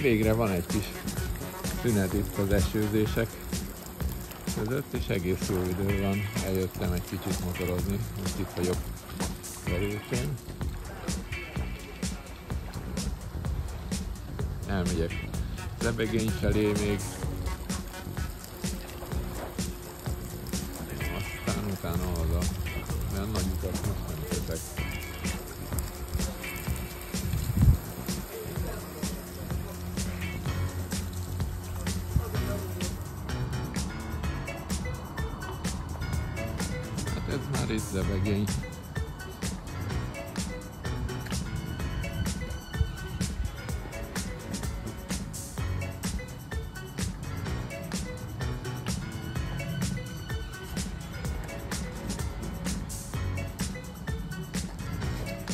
végre van egy kis szünet itt az esőzések között, és egész jó idő van. Eljöttem egy kicsit motorozni, most itt vagyok Velőkén. Elmegyek Zebegény felé még, aztán utána haza, mert nagy utat most nem kötek. Hát ez már itt Zebegény.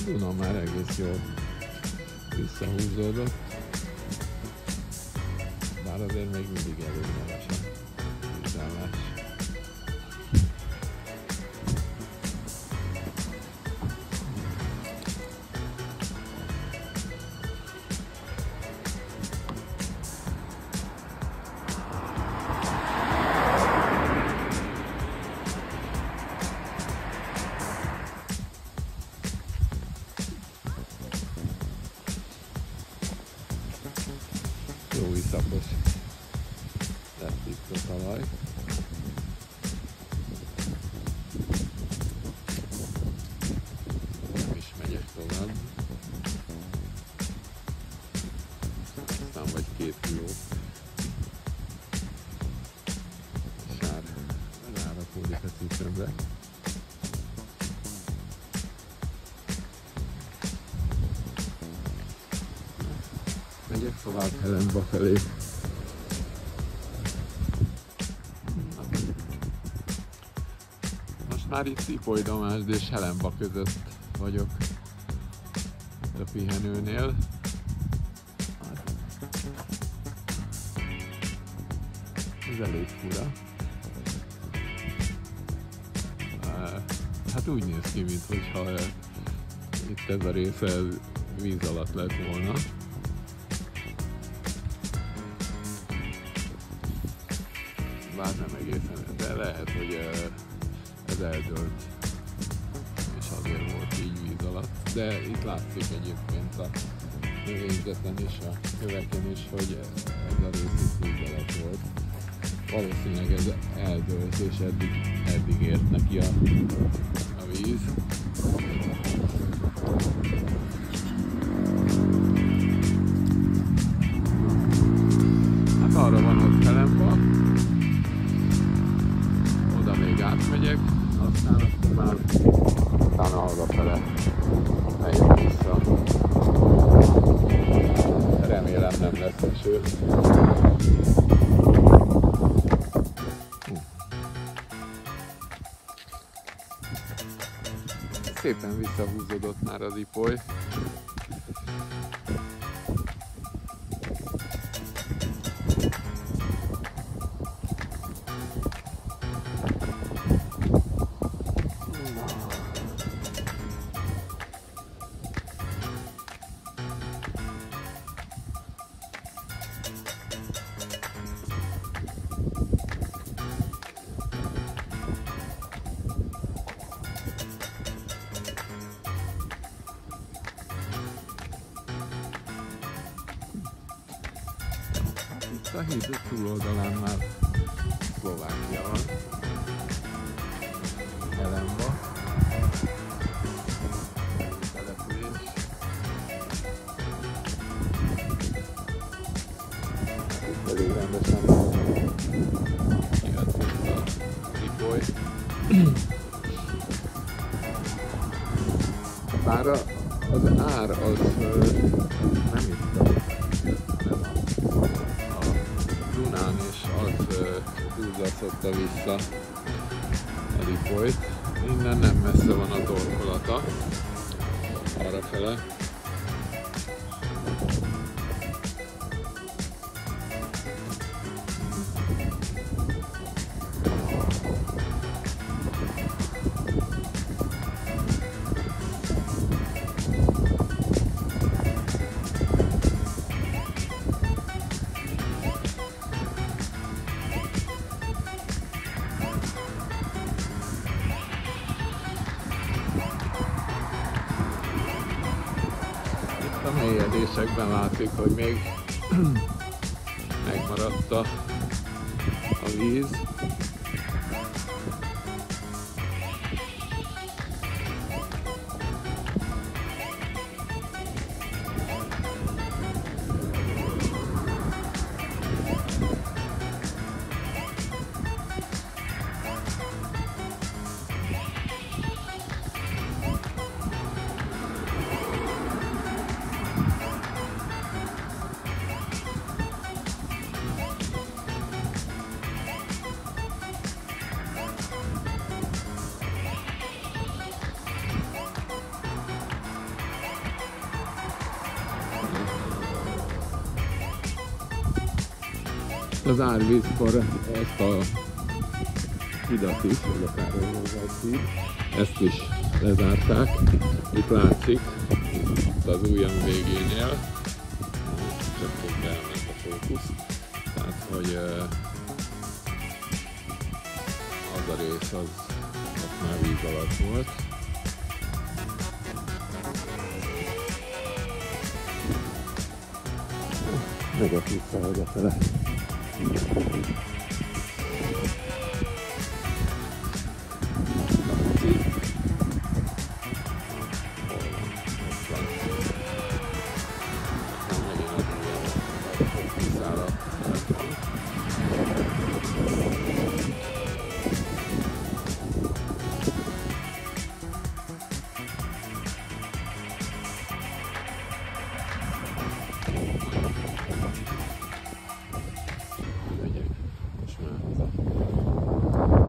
Duna már egész jól visszahúzódott, bár azért még mindig elég magas a vízállás. Jó iszapos lett itt a talaj. Nem is megyek tovább. Aztán vagy 2 kiló. Sár rárakódik a cipőmre. Megyek tovább Helenba felé. Most már itt Ipoly-Damásd és Helenba között vagyok a pihenőnél. Ez elég fura. Hát úgy néz ki, mintha itt ez a része víz alatt lett volna. Bár nem egészen, de lehet, hogy ez eldőlt, és azért volt így víz alatt. De itt látszik egyébként a növényzeten és a köveken is, hogy ez a rész víz alatt volt. Valószínűleg ez eldőlt, és eddig ért neki a víz. Hát arra van ott Helenba. Oda még átmegyek, aztán már utána arrafele megyek vissza. Remélem nem lesz eső. Szépen visszahúzódott már az Ipoly. A híd túloldalán már Szlovákia van, Helenba, település. Itt elég rendesen jött vissza az Ipoly. Bár az ár az nem itt Dunán, és az duzzasztotta vissza az Ipolyt. Innen nem messze van a torkolata, arrafele. felvérésekben látszik, hogy még megmaradt a víz. Az árvízkor ezt a hidat is, vagy a Károly-Norberg híd, ezt is lezárták. Itt látszik, itt az ujjam végénél, csak még elment a fókusz, tehát hogy az a rész az már víz alatt volt. Meg a vissza, hogy a fele.